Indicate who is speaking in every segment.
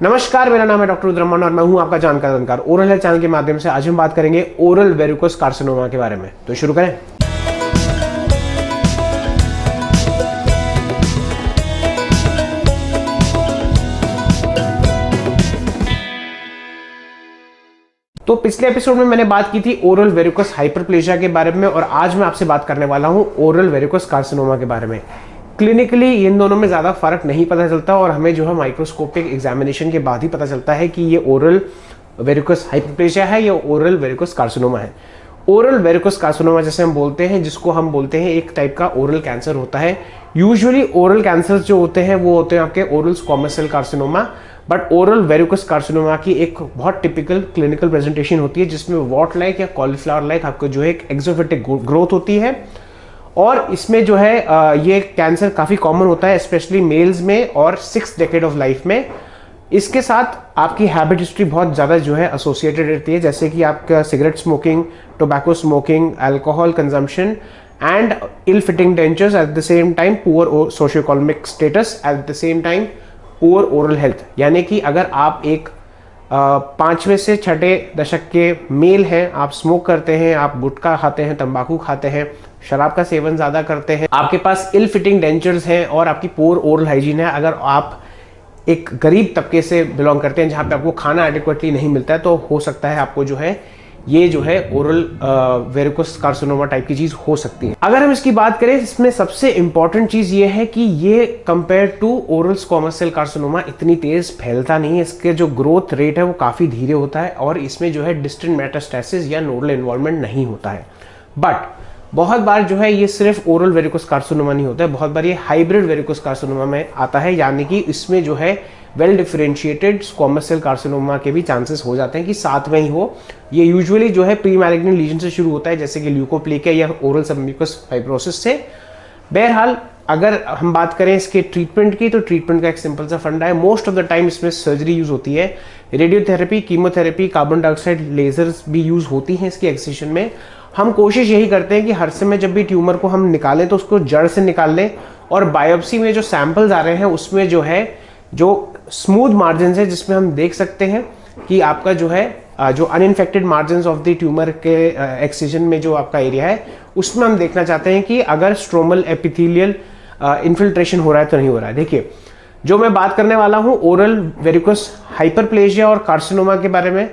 Speaker 1: नमस्कार, मेरा नाम है डॉक्टर रुद्रमन और मैं हूं आपका जानकार ओरल हेल्थ चैनल के माध्यम से आज हम बात करेंगे ओरल वेरिकोस कार्सिनोमा के बारे में। तो शुरू करें। तो पिछले एपिसोड में मैंने बात की थी ओरल वेरिकोस हाइपरप्लेजिया के बारे में और आज मैं आपसे बात करने वाला हूं ओरल वेरिकोस कार्सिनोमा के बारे में। क्लिनिकली इन दोनों में ज़्यादा फर्क नहीं पता चलता और हमें जो है माइक्रोस्कोपिक एग्जामिनेशन के बाद ही पता चलता है कि ये ओरल वेरिकोस हाइपरप्लेजिया है या ओरल वेरिकोस कार्सिनोमा है। ओरल वेरिकोस कार्सिनोमा जैसे हम बोलते हैं, जिसको हम बोलते हैं एक टाइप का ओरल कैंसर होता है। यूजुअली ओरल कैंसर जो होते हैं वो होते हैं आपके oral squamous cell carcinoma, but oral verrucous carcinoma की एक बहुत टिपिकल क्लिनिकल प्रेजेंटेशन होती है जिसमें वॉट लाइक या कॉलीफ्लावर लाइक आपको जो है एक एक्सोफिटिक ग्रोथ होती है। और इसमें जो है ये कैंसर काफ़ी कॉमन होता है स्पेशली मेल्स में और 6th डेकेड ऑफ लाइफ में। इसके साथ आपकी हैबिट हिस्ट्री बहुत ज़्यादा जो है एसोसिएटेड रहती है, जैसे कि आपका cigarette smoking, tobacco smoking, alcohol consumption and ill fitting dentures at the same time, poor socio economic status at the same time, poor oral health. यानी कि अगर आप एक 5वें से 6ठे दशक के मेल हैं, आप स्मोक करते हैं, आप गुटखा खाते हैं, तंबाकू खाते हैं, शराब का सेवन ज़्यादा करते हैं, आपके पास इल फिटिंग डेंचर्स हैं और आपकी पुअर ओरल हाइजीन है, अगर आप एक गरीब तबके से बिलोंग करते हैं जहाँ पे आपको खाना एडिक्वेटली नहीं मिलता है, तो हो सकता है आपको जो है ये जो है ओरल वेरिकोस कार्सिनोमा टाइप की चीज हो सकती है। अगर हम इसकी बात करें, इसमें सबसे इंपॉर्टेंट चीज ये है कि ये compare to oral squamous cell carcinoma इतनी तेज फैलता नहीं है। इसके जो ग्रोथ रेट है वो काफी धीरे होता है और इसमें जो है डिस्टेंट मेटास्टेसिस या नोडल इन्वॉल्वमेंट नहीं होता है। बट बहुत बार जो है ये सिर्फ ओरल वेरिकोस कार्सिनोमा नहीं होता है, बहुत बार ये हाइब्रिड वेरिकोस कार्सिनोमा में आता है, यानी कि इसमें जो है well differentiated squamous cell carcinoma के भी चांसेस हो जाते हैं कि साथ में ही हो। ये यूजुअली जो है प्री मैलिग्नेंट लीजन से शुरू होता है, जैसे कि ल्यूकोप्लेकिया या ओरल सबम्यूकस फाइब्रोसिस से। बहरहाल अगर हम बात करें इसके ट्रीटमेंट की, तो ट्रीटमेंट का एक सिंपल सा फंडा है। मोस्ट ऑफ द टाइम इसमें सर्जरी यूज होती है, radiotherapy, chemotherapy, carbon dioxide lasers भी यूज होती हैं इसकी एक्सिशन में। हम कोशिश यही करते हैं कि हर समय जब भी ट्यूमर को हम निकालें तो उसको जड़ से निकाल लें और बायोप्सी में जो सैंपल्स आ रहे हैं उसमें जो है जो स्मूथ मार्जिन है, जिसमें हम देख सकते हैं कि आपका जो है जो uninfected margin of the tumour के एक्सिजन में जो आपका एरिया है उसमें हम देखना चाहते हैं कि अगर स्ट्रोमल एपिथेलियल इन्फिल्ट्रेशन हो रहा है तो नहीं हो रहा है। देखिए, जो मैं बात करने वाला हूं ओरल वेरिकोस हाइपरप्लेजिया और कार्सिनोमा के बारे में,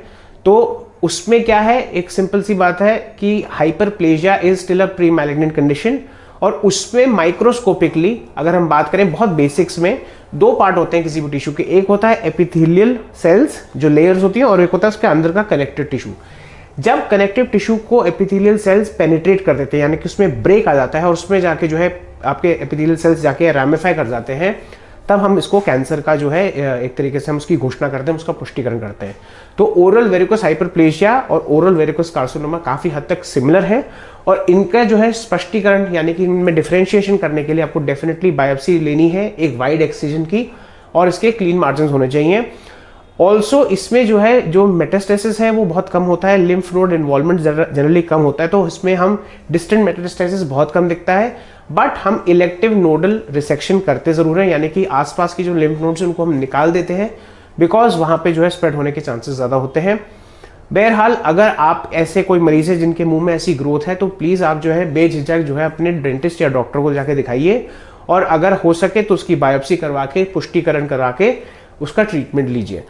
Speaker 1: तो उसमें क्या है, एक सिंपल सी बात है कि hyperplasia is still a pre malignant condition और उसमें माइक्रोस्कोपिकली अगर हम बात करें बहुत बेसिक्स में, दो पार्ट होते हैं किसी भी टिश्यू के। एक होता है एपिथेलियल सेल्स जो लेयर्स होती है और एक होता है उसके अंदर का कनेक्टिव टिश्यू। जब कनेक्टिव टिश्यू को एपिथेलियल सेल्स पेनिट्रेट कर देते हैं, यानी कि उसमें ब्रेक आ जाता है और उसमें जाके जो है आपके एपिथेलियल सेल्स जाके रैमिफाई कर जाते हैं, तब हम इसको कैंसर का जो है एक तरीके से हम उसकी घोषणा करते हैं, उसका पुष्टिकरण करते हैं। तो ओरल वेरिकोस हाइपरप्लेजिया और ओरल वेरिकोस कार्सिनोमा काफी हद तक सिमिलर है और इनका जो है स्पष्टीकरण यानी कि इनमें डिफरेंशिएशन करने के लिए आपको डेफिनेटली बायोप्सी लेनी है एक वाइड एक्सिजन की और इसके क्लीन मार्जिन होने चाहिए। ऑल्सो इसमें जो है जो मेटास्टेसिस है वो बहुत कम होता है, लिम्फ नोड इन्वॉल्वमेंट जनरली कम होता है, तो इसमें हम डिस्टेंट मेटास्टेसिस बहुत कम दिखता है। बट हम इलेक्टिव नोडल रिसेक्शन करते जरूर हैं, यानी कि आसपास की जो लिम्फ नोड्स हैं उनको हम निकाल देते हैं, बिकॉज वहां पे जो है स्प्रेड होने के चांसेस ज्यादा होते हैं। बहरहाल अगर आप ऐसे कोई मरीज है जिनके मुंह में ऐसी ग्रोथ है, तो प्लीज आप जो है बेझिझक जो है अपने डेंटिस्ट या डॉक्टर को जाके दिखाइए और अगर हो सके तो उसकी बायोप्सी करवा के पुष्टिकरण करा के उसका ट्रीटमेंट लीजिए।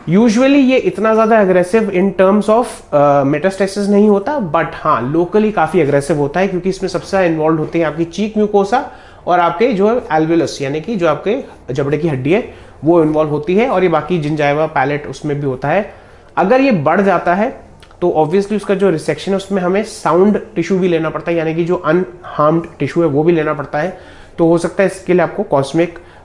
Speaker 1: यूजुअली ये इतना ज्यादा aggressive in terms of metastasis नहीं होता, बट हाँ लोकली काफी एग्रेसिव होता है क्योंकि इसमें सबसे इन्वॉल्व होते हैं आपकी चीक म्यूकोसा और आपके जो एल्वेलस यानी कि जो आपके जबड़े की हड्डी है वो इन्वॉल्व होती है और ये बाकी जिंजाइवा पैलेट उसमें भी होता है। अगर ये बढ़ जाता है तो ऑब्वियसली उसका जो रिसेक्शन है उसमें हमें साउंड टिश्यू भी लेना पड़ता है, यानी कि जो अनहार्म्ड टिश्यू है वो भी लेना पड़ता है। तो हो सकता है इसके लिए आपको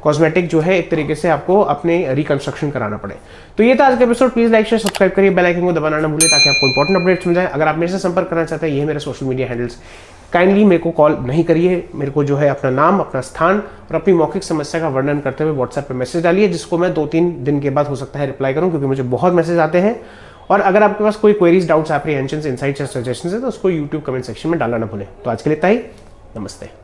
Speaker 1: कॉस्मेटिक जो है एक तरीके से आपको अपने रिकंस्ट्रक्शन कराना पड़े। तो ये था आज का episode. Please like share subscribe करिए, बेल आइकन को दबाना ना भूलिए ताकि आपको इंपॉर्टेंट अपडेट्स मिल जाए। अगर आप मेरे से संपर्क करना चाहते हैं, ये मेरे सोशल मीडिया हैंडल्स, काइंडली मेरे को कॉल नहीं करिए, मेरे को जो है अपना नाम, अपना स्थान और अपनी मौखिक समस्या का वर्णन करते हुए व्हाट्सएप पे मैसेज डालिए, जिसको मैं 2-3 दिन के बाद हो सकता है रिप्लाई करूं, क्योंकि मुझे बहुत मैसेज आते हैं। और अगर आपके पास कोई क्वेरीज, डाउट्स, एप्रीहेंशंस, इनसाइट्स या सजेशंस है तो उसको यूट्यूब कमेंट सेक्शन में डालना ना भूलें। तो आज के लिए इतना ही, नमस्ते।